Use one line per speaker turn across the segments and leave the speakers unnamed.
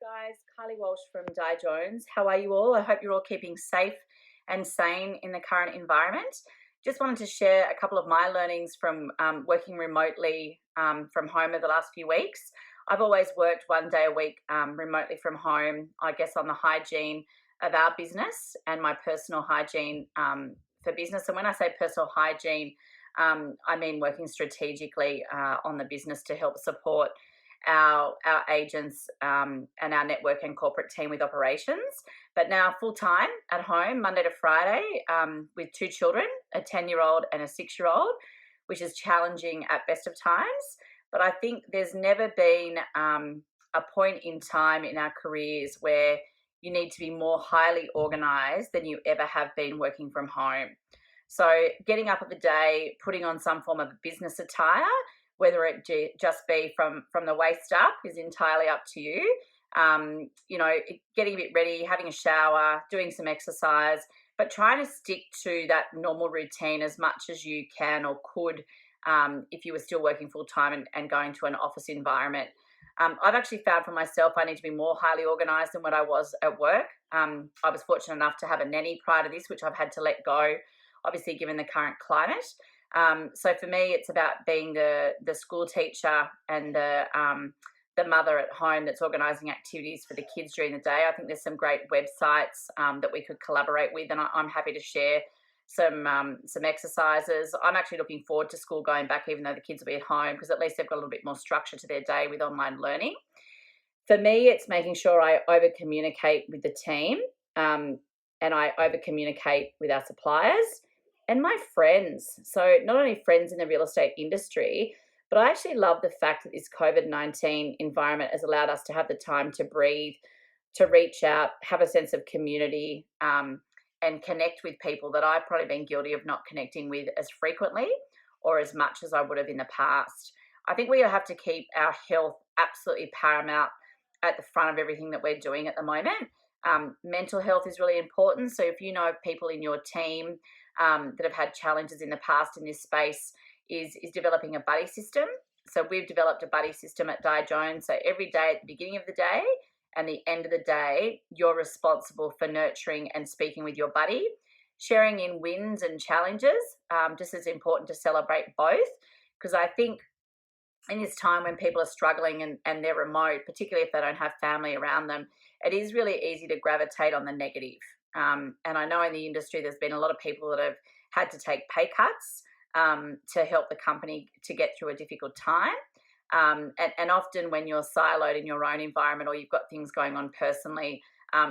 Hi guys, Kylie Walsh from DiJONES. How are you all? I hope you're all keeping safe and sane in the current environment. Just wanted to share a couple of my learnings from working remotely from home over the last few weeks. I've always worked one day a week remotely from home, I guess on the hygiene of our business and my personal hygiene for business. And when I say personal hygiene, I mean working strategically on the business to help support our agents and our network and corporate team with operations. But now full-time at home, Monday to Friday, with two children, a 10-year-old and a 6-year-old, which is challenging at best of times. But I think there's never been a point in time in our careers where you need to be more highly organised than you ever have been working from home. So getting up at the day, putting on some form of business attire, whether it just be from the waist up, is entirely up to you. Getting a bit ready, having a shower, doing some exercise, but trying to stick to that normal routine as much as you can or could if you were still working full time and going to an office environment. I've actually found for myself I need to be more highly organised than what I was at work. I was fortunate enough to have a nanny prior to this, which I've had to let go, obviously given the current climate. So for me, it's about being the school teacher and the mother at home that's organising activities for the kids during the day. I think there's some great websites that we could collaborate with, and I'm happy to share some exercises. I'm actually looking forward to school going back, even though the kids will be at home, because at least they've got a little bit more structure to their day with online learning. For me, it's making sure I over-communicate with the team and I over-communicate with our suppliers and my friends. So not only friends in the real estate industry, but I actually love the fact that this COVID-19 environment has allowed us to have the time to breathe, to reach out, have a sense of community, and connect with people that I've probably been guilty of not connecting with as frequently or as much as I would have in the past. I think we have to keep our health absolutely paramount at the front of everything that we're doing at the moment. Mental health is really important. So if you know of people in your team that have had challenges in the past in this space, is developing a buddy system. So we've developed a buddy system at DiJONES. So every day at the beginning of the day and the end of the day, you're responsible for nurturing and speaking with your buddy, sharing in wins and challenges, just as important to celebrate both. Because I think in this time when people are struggling and they're remote, particularly if they don't have family around them, it is really easy to gravitate on the negative. And I know in the industry there's been a lot of people that have had to take pay cuts to help the company to get through a difficult time. And often when you're siloed in your own environment or you've got things going on personally,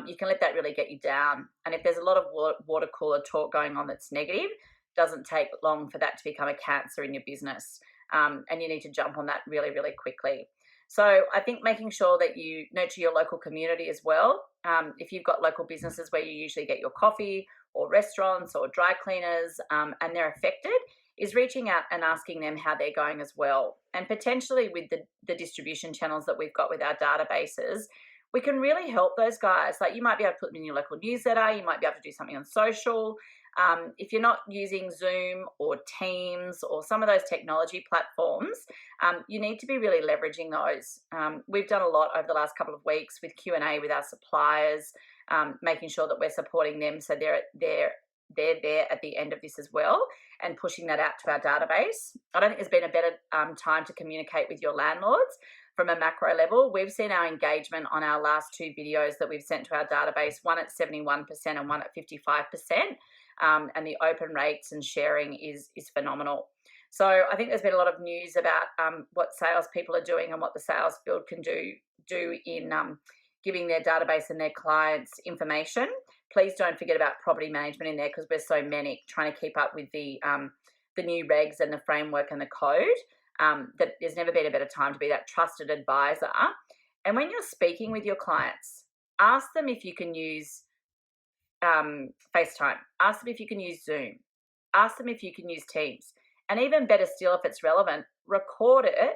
you can let that really get you down. And if there's a lot of water cooler talk going on that's negative, it doesn't take long for that to become a cancer in your business. And you need to jump on that really, really quickly. So I think making sure that you nurture your local community as well. If you've got local businesses where you usually get your coffee, or restaurants or dry cleaners, and they're affected, is reaching out and asking them how they're going as well. And potentially with the distribution channels that we've got with our databases, we can really help those guys. Like you might be able to put them in your local newsletter, you might be able to do something on social. If you're not using Zoom or Teams or some of those technology platforms, you need to be really leveraging those. We've done a lot over the last couple of weeks with Q&A with our suppliers, making sure that we're supporting them so they're there at the end of this as well, and pushing that out to our database. I don't think there's been a better time to communicate with your landlords from a macro level. We've seen our engagement on our last two videos that we've sent to our database, one at 71% and one at 55%. And the open rates and sharing is phenomenal. So I think there's been a lot of news about what salespeople are doing and what the sales field can do in giving their database and their clients information. Please don't forget about property management in there, because we're so manic trying to keep up with the new regs and the framework and the code, that there's never been a better time to be that trusted advisor. And when you're speaking with your clients, ask them if you can use FaceTime, ask them if you can use Zoom, ask them if you can use Teams, and even better still, if it's relevant, record it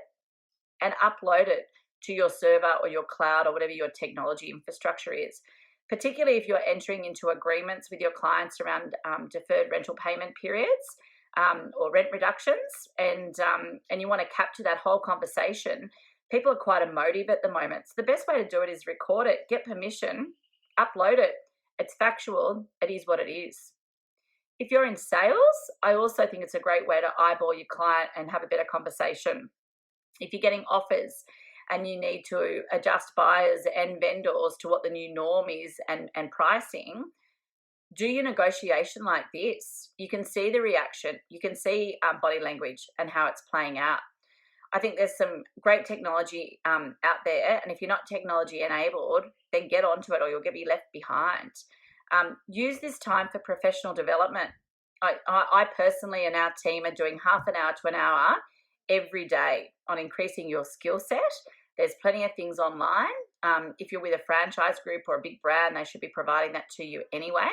and upload it to your server or your cloud or whatever your technology infrastructure is, particularly if you're entering into agreements with your clients around deferred rental payment periods or rent reductions, and you want to capture that whole conversation. People are quite emotive at the moment. So the best way to do it is record it, get permission, upload it. It's factual. It is what it is. If you're in sales, I also think it's a great way to eyeball your client and have a better conversation. If you're getting offers and you need to adjust buyers and vendors to what the new norm is and pricing, do your negotiation like this. You can see the reaction. You can see body language and how it's playing out. I think there's some great technology out there, and if you're not technology enabled, then get onto it or you'll be left behind. Use this time for professional development. I personally and our team are doing half an hour to an hour every day on increasing your skill set. There's plenty of things online. If you're with a franchise group or a big brand, they should be providing that to you anyway.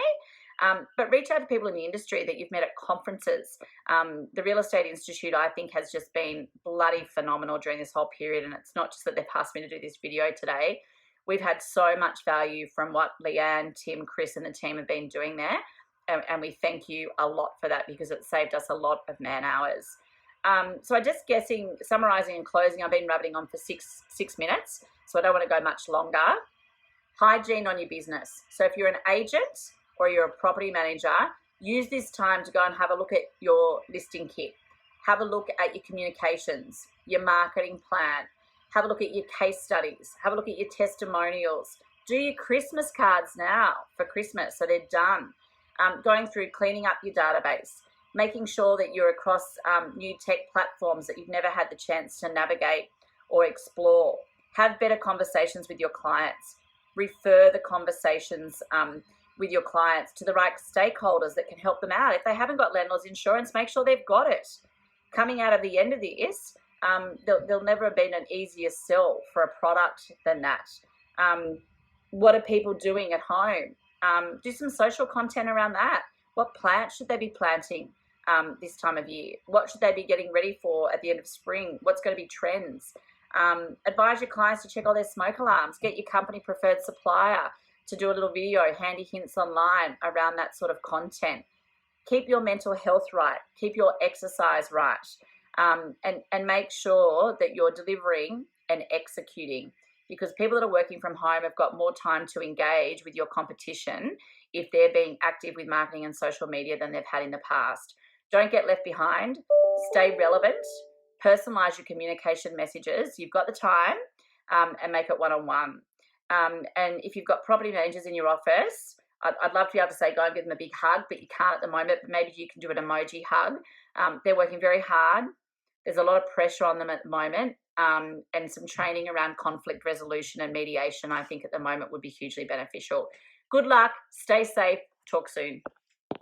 But reach out to people in the industry that you've met at conferences. The Real Estate Institute, I think, has just been bloody phenomenal during this whole period. And it's not just that they've asked me to do this video today. We've had so much value from what Leanne, Tim, Chris, and the team have been doing there. And we thank you a lot for that because it saved us a lot of man hours. So I just guessing, summarizing and closing, I've been rabbiting on for six minutes, so I don't want to go much longer. Hygiene on your business. So if you're an agent or you're a property manager, use this time to go and have a look at your listing kit. Have a look at your communications, your marketing plan. Have a look at your case studies. Have a look at your testimonials. Do your Christmas cards now for Christmas so they're done. Going through cleaning up your database. Making sure that you're across new tech platforms that you've never had the chance to navigate or explore. Have better conversations with your clients. Refer the conversations with your clients to the right stakeholders that can help them out. If they haven't got landlord's insurance, make sure they've got it. Coming out of the end of this, there'll never have been an easier sell for a product than that. What are people doing at home? Do some social content around that. What plants should they be planting this time of year? What should they be getting ready for at the end of spring? What's going to be trends? Advise your clients to check all their smoke alarms. Get your company preferred supplier to do a little video, handy hints online around that sort of content. Keep your mental health right. Keep your exercise right. And make sure that you're delivering and executing, because people that are working from home have got more time to engage with your competition if they're being active with marketing and social media than they've had in the past. Don't get left behind. Stay relevant. Personalize your communication messages. You've got the time, and make it one-on-one. And if you've got property managers in your office, I'd love to be able to say go and give them a big hug, but you can't at the moment. But maybe you can do an emoji hug. They're working very hard. There's a lot of pressure on them at the moment, and some training around conflict resolution and mediation, I think, at the moment would be hugely beneficial. Good luck. Stay safe. Talk soon.